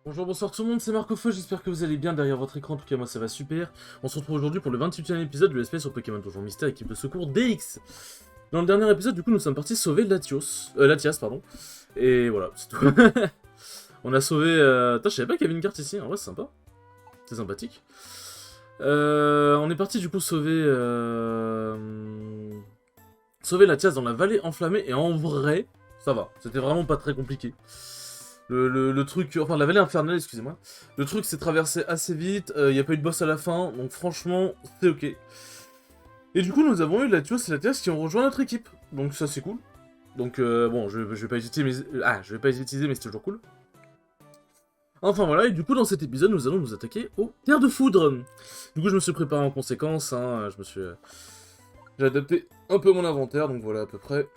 Bonjour, bonsoir tout le monde, c'est Marcofeu, j'espère que vous allez bien derrière votre écran, en tout cas moi ça va super. On se retrouve aujourd'hui pour le 28e épisode de l'espèce sur Pokémon Donjon Mystère, équipe de secours DX. Dans le dernier épisode, du coup, nous sommes partis sauver Latias, pardon. Et voilà, c'est tout. On a sauvé... Putain, je savais pas qu'il y avait une carte ici, en vrai c'est sympa. C'est sympathique. On est parti du coup sauver... Sauver Latias dans la vallée enflammée, et en vrai, ça va. C'était vraiment pas très compliqué. Le truc, enfin la vallée infernale, excusez-moi. Le truc s'est traversé assez vite, il n'y a pas eu de boss à la fin, donc franchement, c'est ok. Et du coup, nous avons eu Latios et Latias qui ont rejoint notre équipe, donc ça c'est cool. Donc bon, je vais pas utiliser, je vais pas les utiliser, mais c'est toujours cool. Enfin voilà, et du coup dans cet épisode, nous allons nous attaquer aux terres de foudre. Du coup, je me suis préparé en conséquence, hein, j'ai adapté un peu mon inventaire, donc voilà à peu près.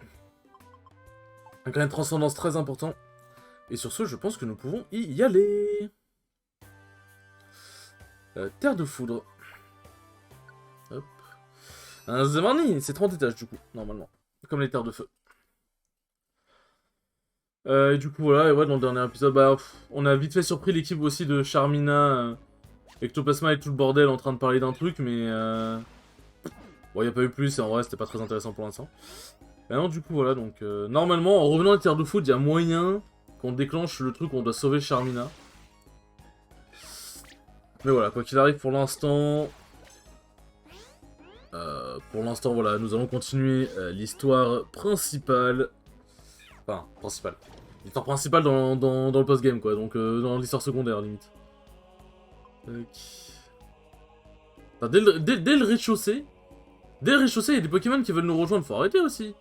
Un cas de transcendance très important. Et sur ce, je pense que nous pouvons y aller. Terre de foudre. Hop. Un Zemarni, c'est 30 étages du coup, normalement. Comme les terres de feu. Et du coup, voilà, et ouais, dans le dernier épisode, bah, on a vite fait surpris l'équipe aussi de Charmina, Ectoplasma et tout le bordel en train de parler d'un truc, mais bon, y a pas eu plus, et en vrai, c'était pas très intéressant pour l'instant. Et non, du coup, voilà, donc, normalement, en revenant des terres de foudre, il y a moyen qu'on déclenche le truc où on doit sauver Charmina. Mais voilà, quoi qu'il arrive, pour l'instant, voilà, nous allons continuer l'histoire principale. Enfin, principale. L'histoire principale dans le post-game, quoi. Donc, dans l'histoire secondaire, limite. Enfin, dès le rez-de-chaussée, il y a des Pokémon qui veulent nous rejoindre. Faut arrêter aussi.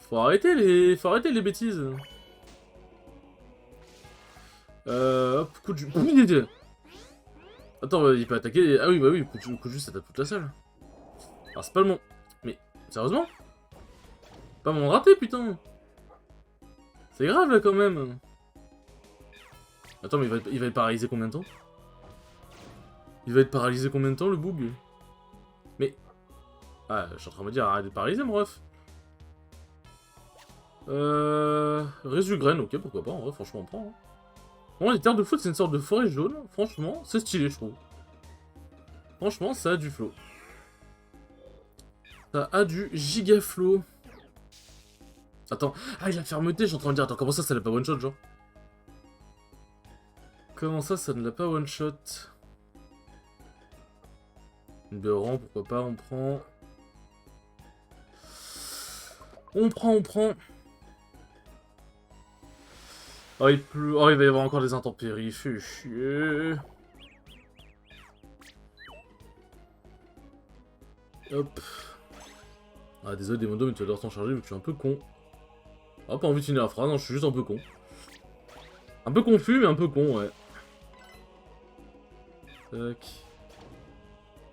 Faut arrêter les bêtises. Hop, coup de... Attends, il peut attaquer... Ah oui, bah oui, coup de juste, ça tape toute la salle. Alors, c'est pas le mon... Mais, sérieusement? Pas mon raté, putain. C'est grave, là, quand même. Attends, mais il va être paralysé combien de temps? Il va être paralysé combien de temps, le bug? Mais... Ah, je suis en train de me dire, arrête d'être paralysé, mon ref. Résugraine, ok, pourquoi pas, en vrai, franchement, on prend. Hein. Bon, les terres de foot, c'est une sorte de forêt jaune. Franchement, c'est stylé, je trouve. Franchement, ça a du flow. Ça a du giga flow. Attends, ah, il a fermeté, je suis en train de dire, attends, comment ça l'a pas one-shot, genre? Comment ça ne l'a pas one-shot? Une rang, pourquoi pas, on prend. On prend. Oh, il pleut. Oh, il va y avoir encore des intempéries. Fait chier. Hop. Ah, désolé, Demondo, mais tu vas devoir t'en charger vu que je suis un peu con. Ah, pas envie de finir la phrase, non, je suis juste un peu con. Un peu confus, mais un peu con, ouais. Tac.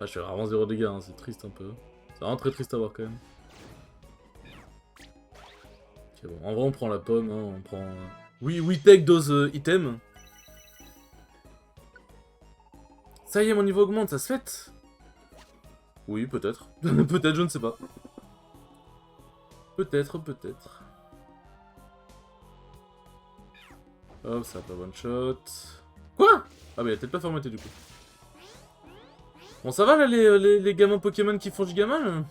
Ah, je fais vraiment 0 dégâts, hein, c'est triste un peu. C'est vraiment très triste à voir quand même. Ok, bon, en vrai, on prend la pomme, hein, on prend. Oui, we take those items. Ça y est, mon niveau augmente, ça se fait? Oui, peut-être. Peut-être, je ne sais pas. Peut-être, peut-être. Hop, ça a pas one shot. Quoi? Ah, bah, il a peut-être pas fermeté du coup. Bon, ça va là, les gamins Pokémon qui font giga mal?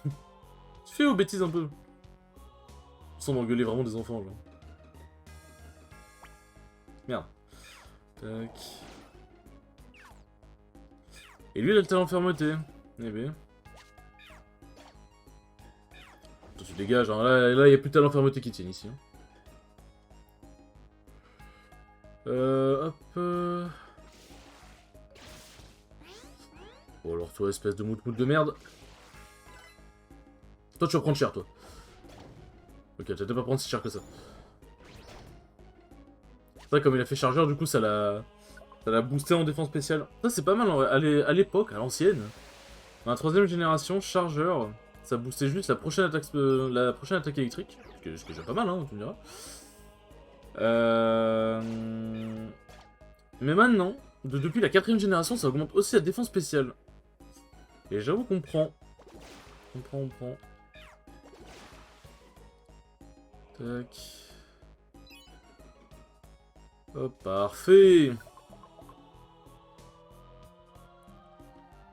Tu fais aux bêtises un peu. Ils sont d'engueuler vraiment des enfants, là. Merde. Tac. Et lui, il a le talent de fermeté. Eh bien. Toi, tu dégages, hein. Là, il n'y a plus de talent de fermeté qui tienne ici. Hein. Hop. Bon, alors, toi, espèce de mout de merde. Toi, tu vas prendre cher, toi. Ok, tu vas pas prendre si cher que ça. C'est vrai, comme il a fait chargeur, du coup, ça l'a boosté en défense spéciale. Ça, c'est pas mal, en vrai. À l'époque, à l'ancienne. Dans la 3ème génération, chargeur, ça boostait juste la prochaine attaque électrique. Ce que j'ai pas mal, hein, tu me diras. Mais maintenant, depuis la 4ème génération, ça augmente aussi la défense spéciale. Et j'avoue qu'on prend. On prend. Tac. Hop, parfait. Il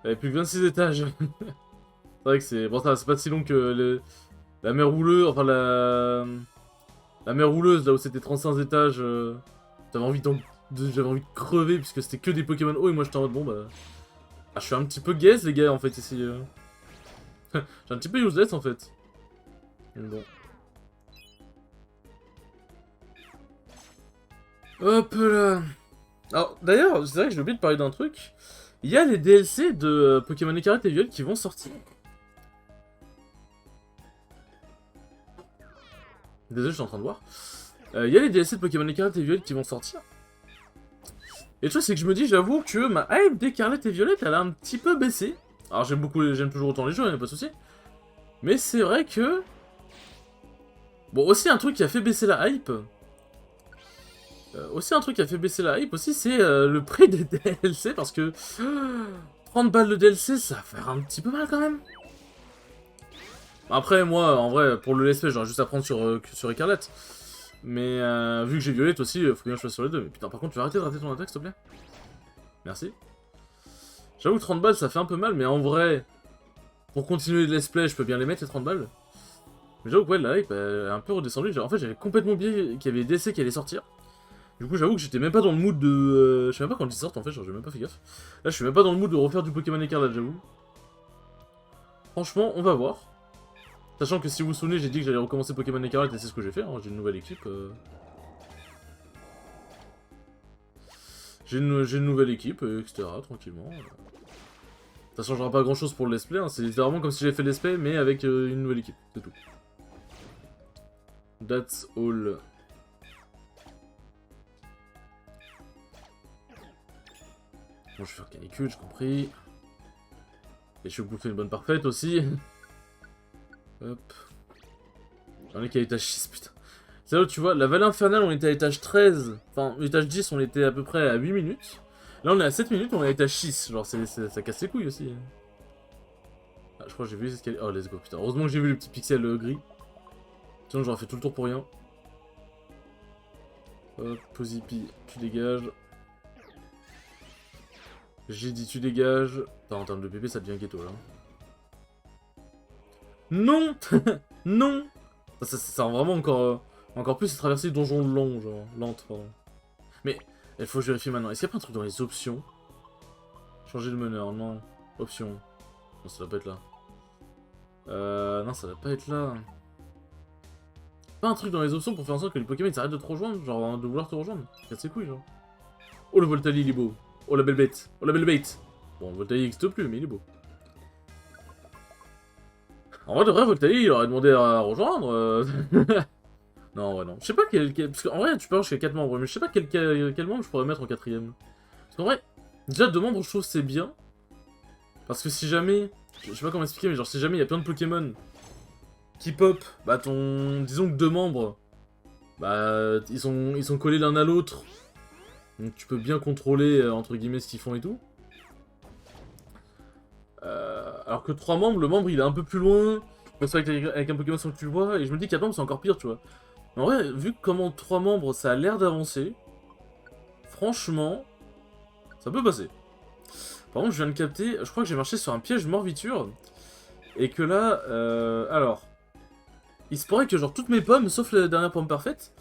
y avait plus que 26 étages. C'est vrai que c'est... Bon, ça, c'est pas si long que la mer rouleuse, enfin la mer rouleuse, là où c'était 35 étages, j'avais envie j'avais envie de crever, puisque c'était que des Pokémon haut, et moi j'étais en mode, bon bah... Ah, je suis un petit peu gaze, les gars, en fait, ici. Je suis un petit peu useless, en fait. Donc, bon. Hop là. Alors, d'ailleurs, c'est vrai que j'ai oublié de parler d'un truc. Il y a les DLC de Pokémon Écarlate et Violette qui vont sortir. Désolé, je suis en train de voir. Il y a les DLC de Pokémon Écarlate et Violette qui vont sortir. Et le truc, c'est que je me dis, j'avoue que ma hype d'Écarlate et Violette, elle a un petit peu baissé. Alors, j'aime toujours autant les jeux, y'a pas de souci. Mais c'est vrai que... Bon, aussi un truc qui a fait baisser la hype... aussi, c'est le prix des DLC, parce que 30 balles de DLC, ça va faire un petit peu mal quand même. Après, moi, en vrai, pour le LSP, j'aurais juste à prendre sur Écarlate. Mais vu que j'ai Violette aussi, faut bien que je fasse sur les deux. Mais putain, par contre, tu vas arrêter de rater ton attaque, s'il te plaît? Merci. J'avoue que 30 balles, ça fait un peu mal, mais en vrai, pour continuer le let's play, je peux bien les mettre, les 30 balles. Mais j'avoue que ouais, la hype est un peu redescendue. En fait, j'avais complètement oublié qu'il y avait des DC qui allaient sortir. Du coup, j'avoue que j'étais même pas dans le mood de... je sais même pas quand ils sortent, en fait, genre, j'ai même pas fait gaffe. Là, je suis même pas dans le mood de refaire du Pokémon Écarlate, j'avoue. Franchement, on va voir. Sachant que si vous vous souvenez, j'ai dit que j'allais recommencer Pokémon Écarlate et c'est ce que j'ai fait, hein. J'ai une nouvelle équipe. J'ai une nouvelle équipe, etc. Tranquillement. Ça changera pas grand chose pour le let's play, hein. C'est littéralement comme si j'avais fait le let's play, mais avec une nouvelle équipe, c'est tout. That's all. Bon, je vais faire canicule, j'ai compris. Et je vais bouffer une bonne parfaite aussi. Hop. J'en ai qui à étage 6, putain. C'est là où tu vois, la vallée infernale, on était à étage 13. Enfin, étage 10, on était à peu près à 8 minutes. Là, on est à 7 minutes, on est à étage 6. Genre, ça casse les couilles aussi. Ah, je crois que j'ai vu les escaliers. Oh, let's go, putain. Heureusement que j'ai vu le petit pixel gris. Sinon, j'aurais fait tout le tour pour rien. Hop, Pozipi, tu dégages. J'ai dit tu dégages. Putain, en termes de PP, ça devient ghetto, là. Non. Non. Ça rend vraiment encore plus à traverser le donjon long, genre. Lente, pardon. Mais, il faut que je vérifie maintenant. Est-ce qu'il n'y a pas un truc dans les options? Changer de meneur, non. Options. Non, ça doit pas être là. Non, ça doit pas être là. Pas un truc dans les options pour faire en sorte que les Pokémon s'arrêtent de te rejoindre, genre de vouloir te rejoindre. Casse ses couilles, genre. Oh, le Voltali, il est beau. Oh, la belle bête. Oh, la belle bête. Bon, Voltali n'existe plus, mais il est beau. En vrai, de vrai, Voltali, il aurait demandé à rejoindre. Non, ouais, non. Je sais pas parce qu'en vrai, tu peux avoir jusqu'à 4 membres, mais je sais pas quel membre je pourrais mettre en quatrième. Parce qu'en vrai, déjà, 2 membres, je trouve c'est bien. Parce que si jamais... Je sais pas comment expliquer, mais genre, si jamais il y a plein de Pokémon qui pop, bah disons que 2 membres, bah ils sont collés l'un à l'autre. Donc tu peux bien contrôler, entre guillemets, ce qu'ils font et tout. Alors que 3 membres, le membre il est un peu plus loin. C'est avec un Pokémon sans que tu le vois, et je me dis 4 membres c'est encore pire, tu vois. Mais en vrai, vu comment 3 membres ça a l'air d'avancer, franchement, ça peut passer. Par contre, je viens de capter, je crois que j'ai marché sur un piège morviture. Et que là, alors, il se pourrait que genre toutes mes pommes, sauf la dernière pomme parfaite,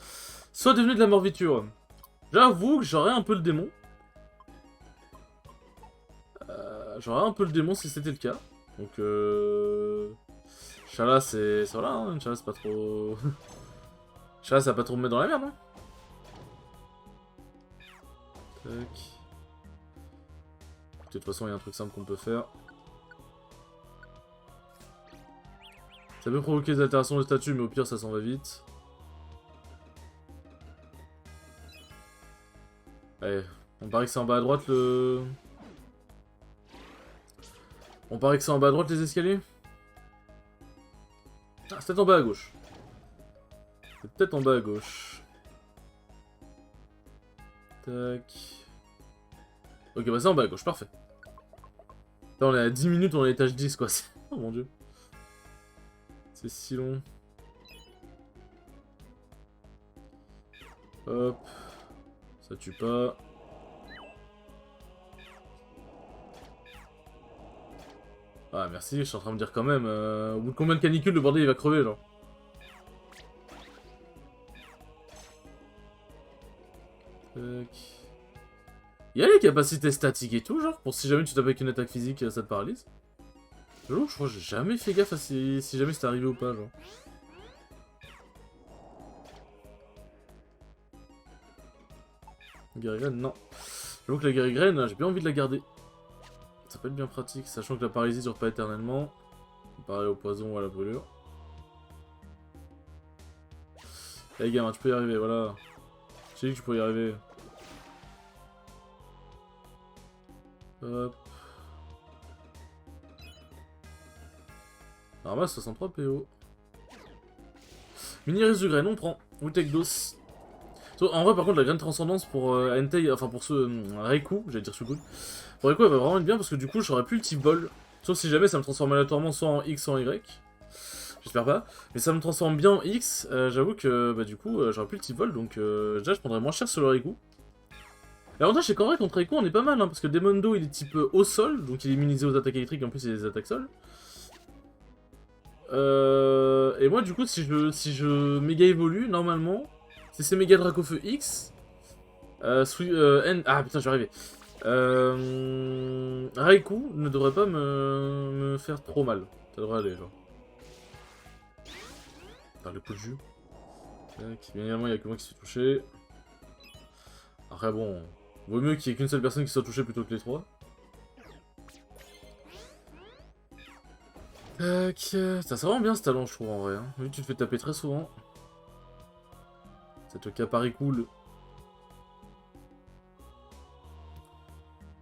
soient devenues de la morviture. J'avoue que j'aurais un peu le démon. J'aurais un peu le démon si c'était le cas. Donc Chala c'est... Voilà, hein, Chala c'est pas trop... Chala ça va pas trop me mettre dans la merde, hein. Tac. De toute façon, il y a un truc simple qu'on peut faire. Ça peut provoquer des altérations de statut, mais au pire ça s'en va vite. Allez, on paraît que c'est en bas à droite le... On paraît que c'est en bas à droite les escaliers. Ah, c'est peut-être en bas à gauche. C'est peut-être en bas à gauche. Tac. Ok, bah c'est en bas à gauche, parfait. Là on est à 10 minutes, on est à l'étage 10 quoi. Oh mon dieu. C'est si long. Hop. Ça tue pas. Ah merci, je suis en train de me dire quand même, au bout de combien de canicules le bordel il va crever genre. Tac. Il y a les capacités statiques et tout genre, pour si jamais tu tapes avec une attaque physique ça te paralyse. Je crois que j'ai jamais fait gaffe à si jamais c'était arrivé ou pas genre. Guérigraine, non. J'avoue que la guérigraine, j'ai bien envie de la garder. Ça peut être bien pratique, sachant que la paralysie dure pas éternellement. Pareil au poison ou à la brûlure. Eh gamin, tu peux y arriver, voilà. J'ai dit que tu peux y arriver. Hop. Ramasse 63 PO. Mini risque de graine, on prend. Ou take dose. En vrai, par contre, la graine transcendance pour Entei, enfin pour ce Raikou, j'allais dire Sugud. Pour Raikou, elle va vraiment être bien parce que du coup, j'aurais plus le type vol. Sauf si jamais ça me transforme aléatoirement soit en X, soit en Y. J'espère pas. Mais ça me transforme bien en X. J'avoue que bah, du coup, j'aurais plus le type vol. Donc déjà, je prendrais moins cher sur le Raikou. L'avantage, c'est qu'en vrai, contre Raikou, on est pas mal. Hein, parce que Demondo, il est type au sol. Donc il est immunisé aux attaques électriques. En plus, il a des attaques sol. Et moi, du coup, si je méga évolue, normalement, si c'est méga Dracofeu X. Ah putain, je vais arriver. Raikou ne devrait pas me faire trop mal. Ça devrait aller, genre. Par le coup de jus. Tac. Bien évidemment, il n'y a que moi qui suis touché. Après, bon, vaut mieux qu'il y ait qu'une seule personne qui soit touchée plutôt que les trois. Tac. Ça vraiment bien ce talent, je trouve, en vrai. Hein. Vu que tu te fais taper très souvent. Ça te capare cool.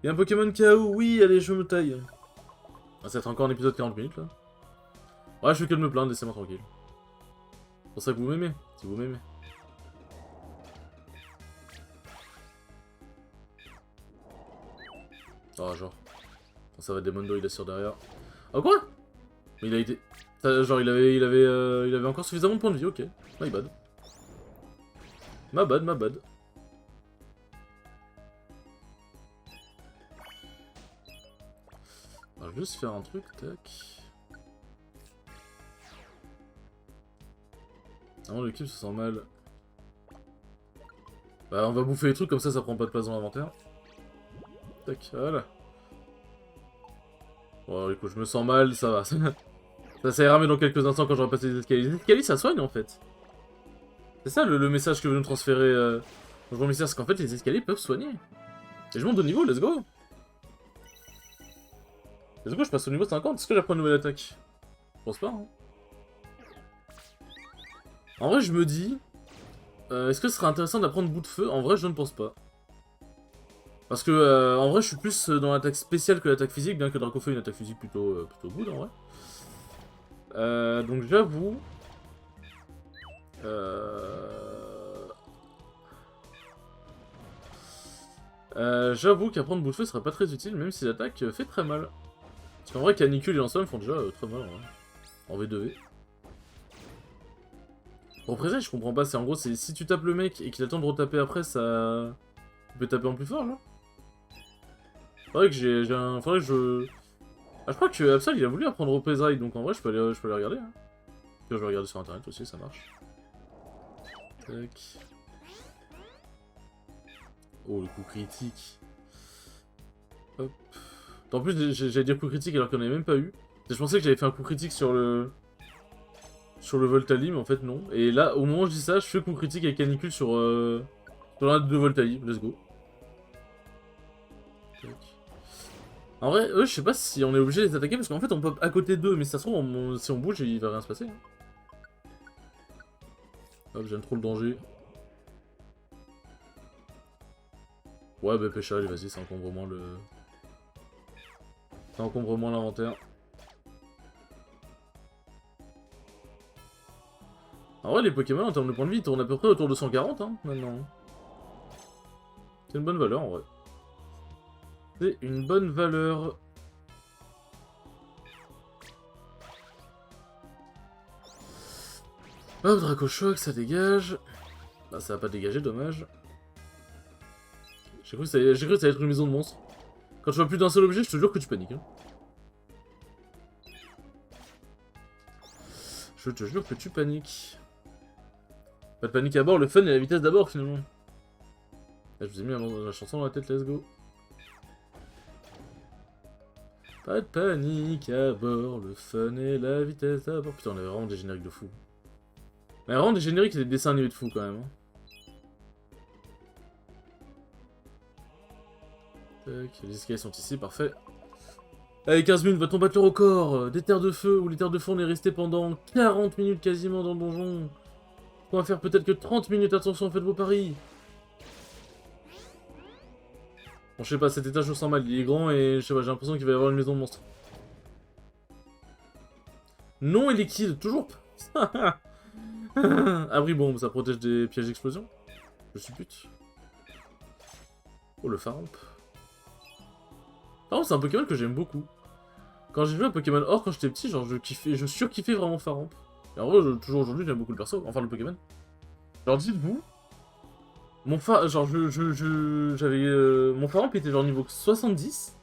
Il y a un Pokémon KO, oui, allez, je me taille. Ah, ça va être encore un épisode 40 minutes, là. Ouais, je fais que de me plaindre, laissez-moi tranquille. C'est pour ça que vous m'aimez, si vous m'aimez. Ah, genre. Ça va, Demondo, il assure derrière. Ah, quoi? Mais il a été... Genre, il avait encore suffisamment de points de vie, ok. My bad. Ma bad, ma bad. On va juste faire un truc, tac. Vraiment, l'équipe se sent mal. Bah, on va bouffer les trucs, comme ça prend pas de place dans l'inventaire. Tac, voilà. Bon, du coup, je me sens mal, ça va. Ça ira, mais dans quelques instants quand j'aurai passé les escaliers. Les escaliers, ça soigne, en fait. C'est ça, le message que veut nous transférer Bonjour Mystère, c'est qu'en fait, les escaliers peuvent soigner. Et je monte de niveau, let's go. Let's go, je passe au niveau 50. Est-ce que j'apprends une nouvelle attaque? Je pense pas, hein. En vrai, je me dis... est-ce que ce serait intéressant d'apprendre bout de feu? En vrai, je ne pense pas. Parce que, en vrai, je suis plus dans l'attaque spéciale que l'attaque physique, bien que Dracofeu ait une attaque physique plutôt good, en vrai. Donc j'avoue... j'avoue qu'apprendre bout de feu serait pas très utile, même si l'attaque fait très mal. Parce qu'en vrai, Canicule et Lance-Flamme font déjà très mal, en V2V. Représailles, je comprends pas, c'est en gros, c'est si tu tapes le mec et qu'il attend de retaper après, ça... Tu peux taper en plus fort, là. Faudrait que j'ai un... Faudrait que je... Ah, je crois que Absol, il a voulu apprendre Représailles, donc en vrai, je peux aller regarder, hein. Puis je vais regarder sur internet aussi, ça marche. Tac. Oh, le coup critique. Hop. En plus, j'allais dire coup critique alors qu'on en avait même pas eu. Je pensais que j'avais fait un coup critique sur le... Sur le Voltali, mais en fait non. Et là, au moment où je dis ça, je fais coup critique avec Canicule sur l'un de Voltali. Let's go. Tac. En vrai, eux, je sais pas si on est obligé de les attaquer, parce qu'en fait, on pop à côté d'eux, mais ça se trouve, si on bouge, il va rien se passer. Hein. Hop, j'aime trop le danger. Ouais, bah pêche, allez, vas-y, ça encombre moins le... Ça encombre moins l'inventaire. En vrai, les Pokémon, en termes de points de vie, ils tournent à peu près autour de 140, hein, maintenant. C'est une bonne valeur, en vrai. C'est une bonne valeur. Hop, Draco Choc, ça dégage. Bah, ça va pas dégager, dommage. J'ai cru que ça allait être une maison de monstres. Quand tu vois plus d'un seul objet, je te jure que tu paniques. Hein. Je te jure que tu paniques. Pas de panique à bord, le fun et la vitesse d'abord finalement. Là, je vous ai mis la chanson dans la tête, let's go. Pas de panique à bord, le fun et la vitesse d'abord. Putain, on avait vraiment des génériques de fou. On avait vraiment des génériques et des dessins animés de fou quand même. Hein. Tac, les escaliers sont ici, parfait. Allez, 15 minutes, va-t-on battre le record des terres de feu, où les terres de feu on est resté pendant 40 minutes quasiment dans le donjon. On va faire peut-être que 30 minutes, attention, faites vos paris. Bon, je sais pas, cet étage je sens mal, il est grand et je sais pas, j'ai l'impression qu'il va y avoir une maison de monstre. Non et liquide, toujours pas. Abri bombe, ça protège des pièges d'explosion. Je suis pute. Oh, le Faramp. Faramp, c'est un Pokémon que j'aime beaucoup. Quand j'ai vu un Pokémon Or quand j'étais petit, genre je surkiffais vraiment Faramp. Et en vrai, toujours aujourd'hui, j'aime beaucoup le perso, enfin le Pokémon. Alors dites-vous, mon mon Faramp était genre niveau 70.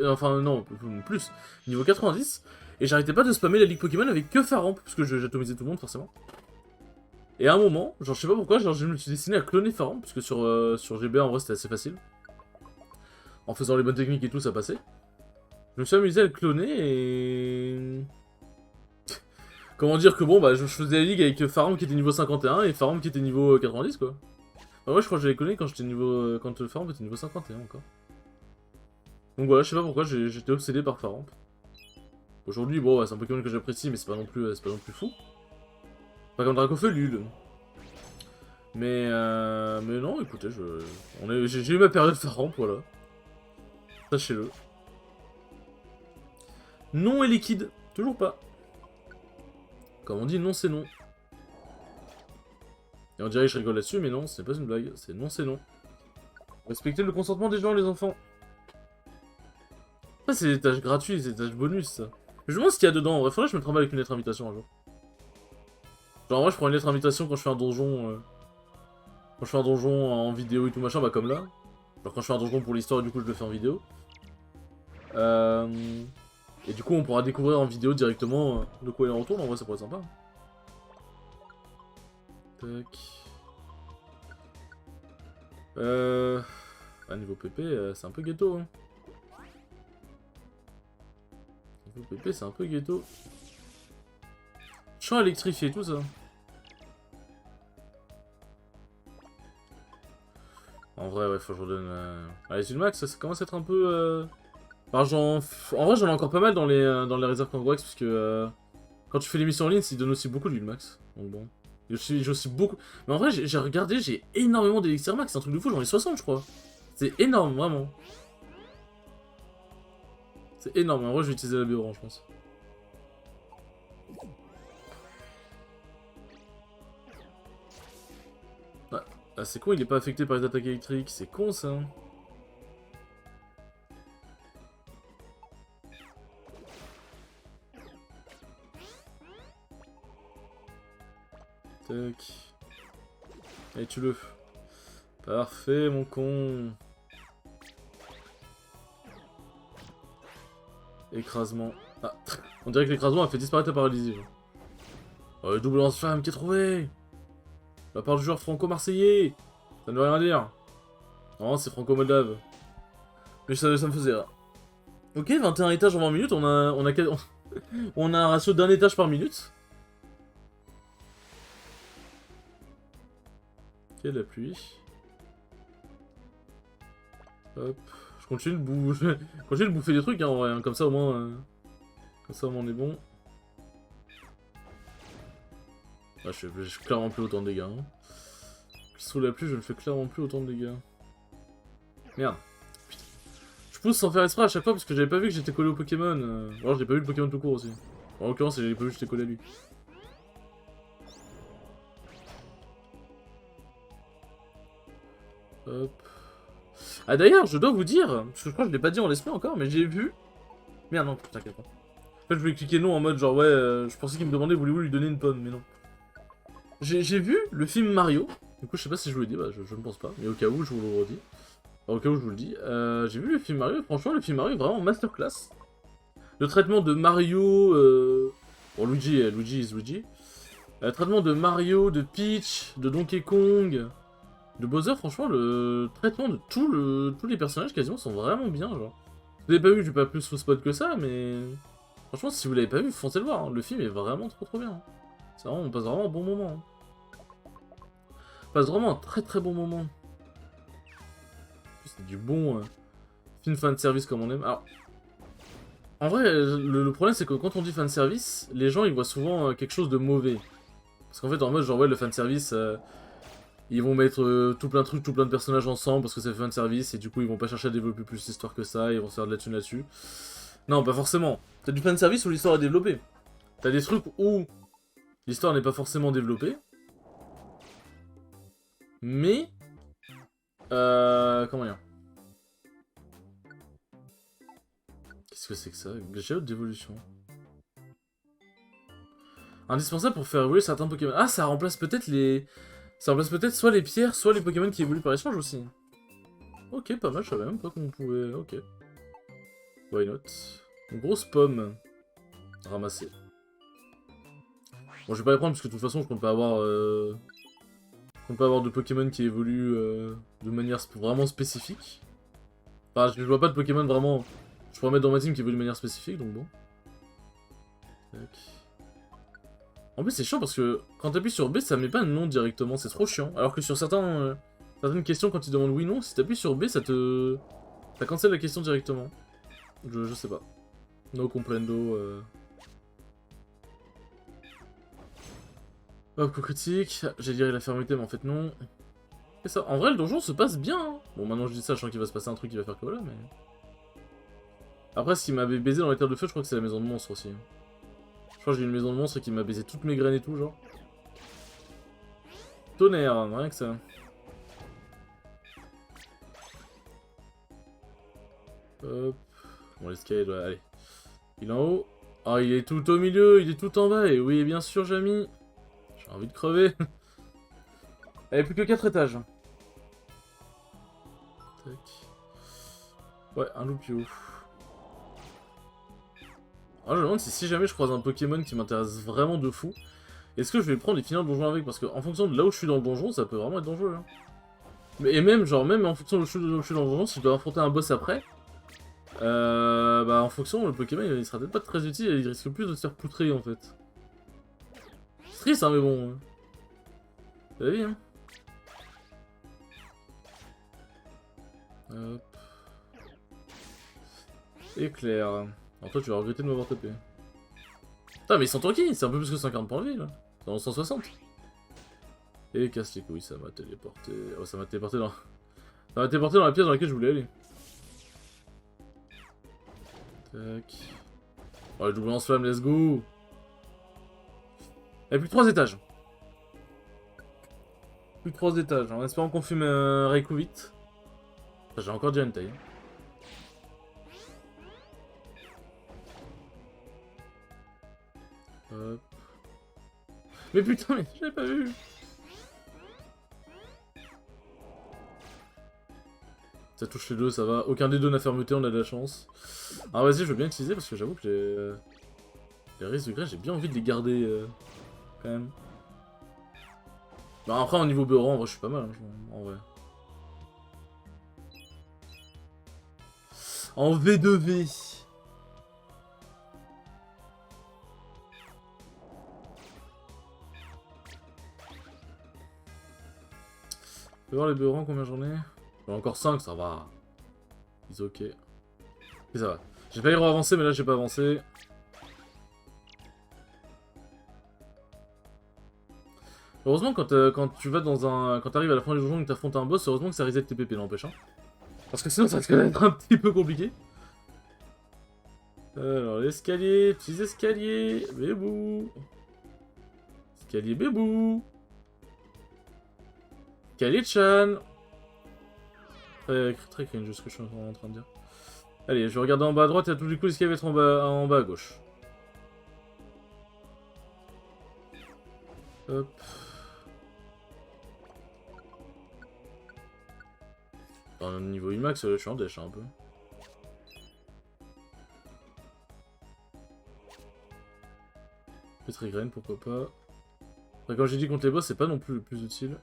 Enfin non, plus, niveau 90. Et j'arrêtais pas de spammer la ligue Pokémon avec que Faramp, parce que j'atomisais tout le monde forcément. Et à un moment, genre je sais pas pourquoi, genre je me suis destiné à cloner Faramp, parce que sur GBA en vrai c'était assez facile. En faisant les bonnes techniques et tout, ça passait. Je me suis amusé à le cloner et... Comment dire que bon, bah je faisais la ligue avec Faramp qui était niveau 51 et Faramp qui était niveau 90 quoi. Bah ouais, je crois que j'avais cloné quand j'étais niveau... quand Faramp était niveau 51 encore. Donc voilà, je sais pas pourquoi j'étais obsédé par Faramp. Aujourd'hui, bon, ouais, c'est un Pokémon que j'apprécie, mais c'est pas non plus fou. Pas comme Dracofelul. Mais non, écoutez, j'ai eu ma période Faramp, voilà. Sachez-le. Non et liquide, toujours pas. Comme on dit, non c'est non. Et on dirait que je rigole là-dessus, mais non, c'est pas une blague. C'est non, c'est non. Respectez le consentement des gens, les enfants. Ça, c'est des tâches gratuites, c'est des tâches bonus, ça. Je me demande ce qu'il y a dedans. En vrai, faudrait que je me trimballe avec une lettre invitation un jour. Genre, moi, je prends une lettre invitation quand je fais un donjon. Quand je fais un donjon en vidéo et tout machin, bah comme là. Genre, quand je fais un donjon pour l'histoire, et du coup, je le fais en vidéo. Et du coup, on pourra découvrir en vidéo directement de quoi il en retourne. En vrai, ça pourrait être sympa. Tac. À niveau PP, c'est un peu ghetto. Hein. Niveau PP, c'est un peu ghetto. Champ électrifié, tout ça. En vrai, ouais, faut que je redonne. Allez, une max, ça commence à être un peu. Enfin, en vrai, j'en ai encore pas mal dans les réserves Kangorax, parce que quand tu fais l'émission en ligne, ça donne aussi beaucoup de max. Donc bon. J'ai aussi beaucoup. Mais en vrai, j'ai regardé, j'ai énormément d'élixir max, c'est un truc de fou, j'en ai 60, je crois. C'est énorme, vraiment. C'est énorme, en vrai, je vais utiliser la bio, je pense. Ouais. Ah, c'est con, il est pas affecté par les attaques électriques, c'est con ça. Tac. Allez, tue-le. Parfait, mon con. Écrasement. Ah, on dirait que l'écrasement a fait disparaître la paralysie. Oh, le double lance-flamme qui est trouvé. La part du joueur franco-marseillais. Ça ne veut rien dire. Non, c'est franco-moldave. Mais ça me faisait rire. Ok, 21 étages en 20 minutes, on a un ratio d'un étage par minute. Ok, la pluie. Hop. Je continue de bouffer des trucs, hein, en vrai, hein. Comme ça au moins... Comme ça au moins on est bon. Ah, je fais clairement plus autant de dégâts. Hein. Sous la pluie, je ne fais clairement plus autant de dégâts. Merde. Putain. Je pousse sans faire exprès à chaque fois parce que j'avais pas vu que j'étais collé au Pokémon. Alors j'ai pas vu le Pokémon tout court aussi. En l'occurrence, j'avais pas vu que j'étais collé à lui. Hop. Ah d'ailleurs, je dois vous dire, parce que je crois que je l'ai pas dit en l'esprit encore, mais j'ai vu... Merde, non, t'inquiète pas. En fait, je voulais cliquer non en mode genre, ouais, je pensais qu'il me demandait, voulez-vous lui donner une pomme, mais non. J'ai vu le film Mario, du coup, je sais pas si je vous l'ai dit, bah, je ne pense pas, mais au cas où, je vous le redis. Au cas où je vous le dis. J'ai vu le film Mario, et franchement, le film Mario est vraiment masterclass. Le traitement de Mario... Bon, Luigi is Luigi. Le traitement de Mario, de Peach, de Donkey Kong, de Bowser, franchement, le traitement de tous les personnages quasiment sont vraiment bien, genre. Si vous l'avez pas vu, je vais pas plus vous spot que ça, mais... Franchement, si vous l'avez pas vu, foncez le voir, hein. Le film est vraiment trop bien. Hein. C'est vraiment, on passe vraiment un bon moment. Hein. On passe vraiment un très bon moment. C'est du bon film fanservice comme on aime. Alors, en vrai, le problème c'est que quand on dit fanservice, les gens ils voient souvent quelque chose de mauvais. Parce qu'en fait, en mode, genre, ouais, le fanservice, ils vont mettre tout plein de trucs, tout plein de personnages ensemble parce que c'est fanservice et du coup, ils vont pas chercher à développer plus l'histoire que ça, ils vont se faire de la thune là-dessus. Non, pas forcément. T'as du fanservice où l'histoire est développée. T'as des trucs où l'histoire n'est pas forcément développée. Mais... comment dire? Qu'est-ce que c'est que ça? Géode d'évolution. Indispensable pour faire évoluer certains Pokémon. Ah, ça remplace peut-être les... Ça remplace peut-être soit les pierres, soit les Pokémon qui évoluent par échange aussi. Ok, pas mal, je savais même pas qu'on pouvait... Ok. Why not? Une grosse pomme. Ramassée. Bon, je vais pas les prendre parce que de toute façon, je compte pas avoir... Je compte pas avoir de Pokémon qui évoluent de manière vraiment spécifique. Enfin, je vois pas de Pokémon vraiment... Je pourrais mettre dans ma team qui évolue de manière spécifique, donc bon. Tac. En plus, c'est chiant parce que quand t'appuies sur B, ça met pas un nom directement, c'est trop chiant. Alors que sur certaines questions, quand ils demandent oui-non, si t'appuies sur B, ça te... Ça cancelle la question directement. Je sais pas. No comprendo. Hop, coup critique. J'ai dit la fermeté, mais en fait non. Et ça, en vrai, le donjon se passe bien. Hein. Bon, maintenant je dis ça, je sens qu'il va se passer un truc qui va faire que voilà, mais... Après, ce qui m'avait baisé dans les terres de feu, je crois que c'est la maison de monstre aussi. Je crois que j'ai une maison de monstre qui m'a baisé toutes mes graines et tout, genre. Tonnerre, rien que ça. Hop. Bon, l'escalier doit... Allez. Il est en haut. Ah, il est tout au milieu, il est tout en bas. Et oui, bien sûr, Jamy. J'ai envie de crever. Allez, plus que 4 étages. Tac. Ouais, un loupio. Alors, je me demande si jamais je croise un Pokémon qui m'intéresse vraiment de fou, est-ce que je vais prendre et finir le donjon avec? Parce qu'en fonction de là où je suis dans le donjon, ça peut vraiment être dangereux. Hein. Et même, genre, même en fonction de là où je suis dans le donjon, si je dois affronter un boss après, bah en fonction, le Pokémon il sera peut-être pas très utile et il risque plus de se faire poutrer en fait. C'est triste, hein, mais bon. C'est la vie, hein. Hop. Éclair. Alors toi, tu vas regretter de m'avoir tapé. Putain, mais ils sont tranquilles, c'est un peu plus que 50 points de vie là. C'est en 160. Et casse les couilles, ça m'a téléporté. Oh, ça m'a téléporté dans. Ça m'a téléporté dans la pièce dans laquelle je voulais aller. Tac. Oh, le double lance-flamme, let's go! Il n'y a plus que 3 étages. Plus que 3 étages, en espérant qu'on fume Raikou vite. J'ai encore déjà une taille. Hop. Mais putain, mais j'avais pas vu! Ça touche les deux, ça va. Aucun des deux n'a fermeté, on a de la chance. Ah vas-y, je veux bien utiliser parce que j'avoue que les risques de grêle, j'ai bien envie de les garder quand même. Bah après, au niveau bureau, en vrai, je suis pas mal, hein, en vrai. En V2V. Je vais voir les bureaux, combien j'en ai. J'en ai encore 5, ça va. Ils ok. Et ça va. J'ai failli avancer, mais là j'ai pas avancé. Heureusement, quand tu vas dans un. Quand t'arrives à la fin du donjon et que t'affrontes un boss, heureusement que ça reset tes PP, n'empêche. Hein. Parce que sinon ça risque d'être un petit peu compliqué. Alors, l'escalier, petits escaliers, bébou. Escalier bébou. Escalier-chan. Très cringe ce que je suis en train de dire. Allez, je vais regarder en bas à droite et à tous les coups, l'escalier va être en bas à gauche. Hop. Enfin, niveau IMAX, je suis en dèche un peu. Petrigraine, pourquoi pas. Enfin, comme j'ai dit contre les boss, c'est pas non plus le plus utile.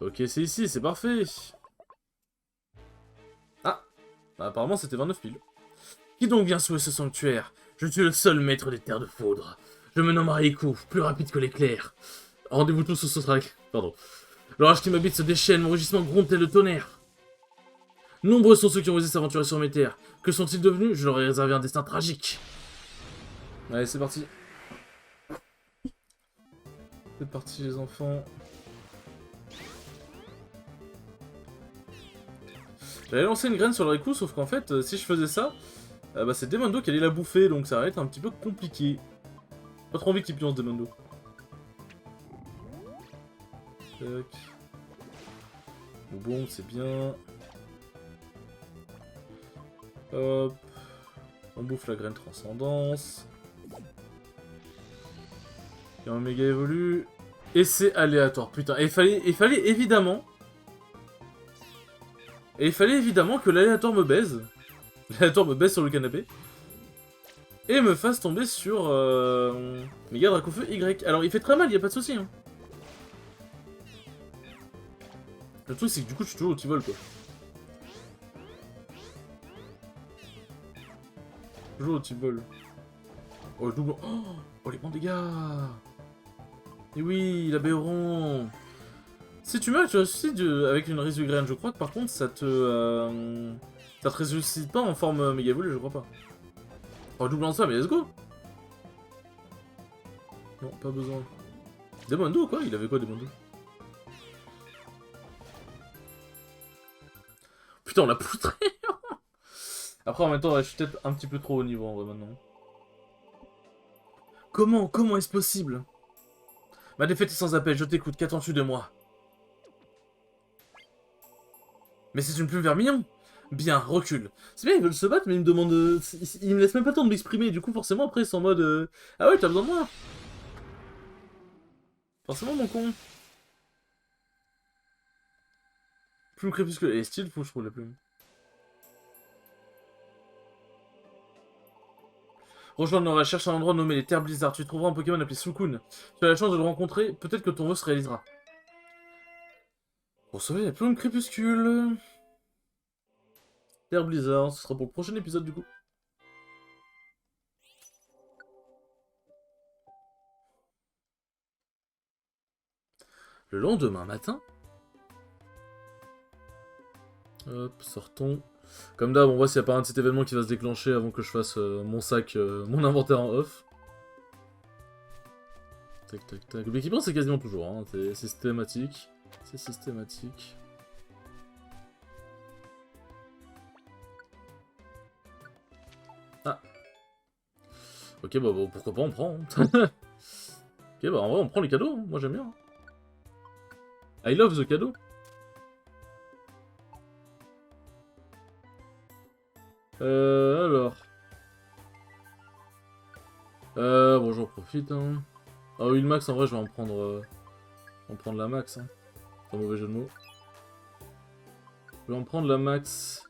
Ok, c'est ici, c'est parfait. Ah, bah, apparemment c'était 29 piles. Qui donc vient sous ce sanctuaire? Je suis le seul maître des terres de foudre. Je me nommerai Iku, plus rapide que l'éclair. Rendez-vous tous au Sosrak. Pardon. L'orage qui m'habite se déchaîne, mon rugissement gronde tel le tonnerre. Nombreux sont ceux qui ont osé s'aventurer sur mes terres. Que sont-ils devenus? Je leur ai réservé un destin tragique. Allez, c'est parti. C'est parti, les enfants. J'allais lancer une graine sur le Riku, sauf qu'en fait, si je faisais ça, bah, c'est Demondo qui allait la bouffer, donc ça va être un petit peu compliqué. Pas trop envie qu'il pionce Demondo. Tac. Bon, c'est bien. Hop. On bouffe la graine transcendance. Et un méga évolue. Et c'est aléatoire, putain. Et il fallait évidemment... Et il fallait évidemment que l'aléatoire me baise. L'aléatoire me baise sur le canapé. Et me fasse tomber sur... Méga Dracofeu Y. Alors il fait très mal, y a pas de souci. Hein. Le truc c'est que du coup je suis toujours au petit vol quoi. Toujours au petit vol. Oh le double... Oh les bons dégâts. Et oui, la Béoron. Si tu meurs, tu ressuscites avec une Résurgraine. Je crois que par contre ça te ressuscite pas en forme méga évolue, je crois pas. Oh double en ça, mais let's go. Non, pas besoin. Demondo quoi? Il avait quoi Demondo? Putain, on l'a poutré. Après, en même temps, ouais, je suis peut-être un petit peu trop haut niveau en vrai maintenant. Comment est-ce possible? Ma défaite est sans appel, je t'écoute, qu'attends-tu de moi? Mais c'est une plume vermillon. Bien, recule. C'est bien, ils veulent se battre, mais ils me demandent... Ils me laissent même pas le temps de m'exprimer, du coup, forcément, après, ils sont en mode... Ah ouais, t'as besoin de moi? Forcément, mon con. Plume crépuscule. Et style, faut que je trouve la plume. Rejoins le nord, cherche un endroit nommé les Terres Blizzard. Tu trouveras un Pokémon appelé Sukun. Tu as la chance de le rencontrer, peut-être que ton vœu se réalisera. Pour sauver la plume crépuscule. Terre Blizzard, ce sera pour le prochain épisode du coup. Le lendemain matin. Hop, sortons. Comme d'hab, on voit s'il n'y a pas un de cet événement qui va se déclencher avant que je fasse mon sac, mon inventaire en off. Tac, tac, tac. Le Beekeeper, c'est quasiment toujours, hein. C'est systématique. C'est systématique. Ah. Ok, bah bon, pourquoi pas, on prend. Hein. Ok, bah en vrai, on prend les cadeaux. Hein. Moi, j'aime bien. I love the cadeau. Alors. Bon, j'en profite, hein. Ah oui, le max, en vrai, je vais en prendre la max, hein. C'est un mauvais jeu de mots. Je vais en prendre la max.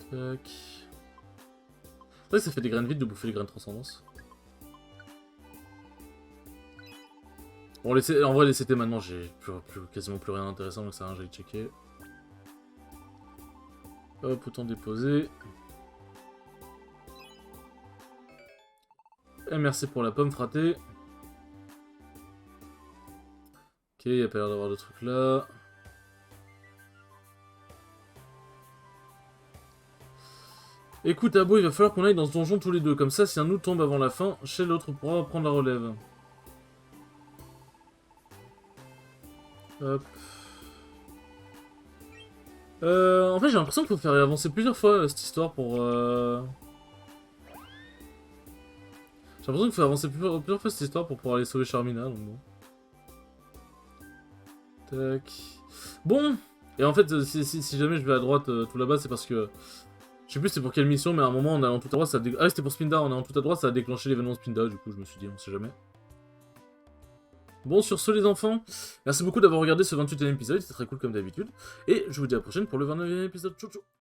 Tac. C'est vrai que ça fait des graines vides de bouffer les graines transcendance. Bon, en vrai, les CT maintenant, j'ai quasiment plus rien d'intéressant, donc ça, j'allais checker. Hop, autant déposer. Et merci pour la pomme frappée. Ok, il n'y a pas l'air d'avoir de trucs là. Écoute, Abo, il va falloir qu'on aille dans ce donjon tous les deux. Comme ça, si un nous tombe avant la fin, chez l'autre pourra prendre la relève. Hop. En fait, j'ai l'impression qu'il faut faire avancer plusieurs fois cette histoire pour... J'ai l'impression qu'il faut avancer plusieurs fois cette histoire pour pouvoir aller sauver Charmina, donc bon. Tac. Bon. Et en fait, si jamais je vais à droite tout là-bas, c'est parce que... Je sais plus c'est pour quelle mission, mais à un moment, en allant tout à droite, ça a Ah, c'était pour Spinda, en allant tout à droite, ça a déclenché l'événement Spinda, du coup, je me suis dit, on sait jamais. Bon, sur ce les enfants, merci beaucoup d'avoir regardé ce 28e épisode, c'était très cool comme d'habitude. Et je vous dis à la prochaine pour le 29e épisode. Ciao ciao.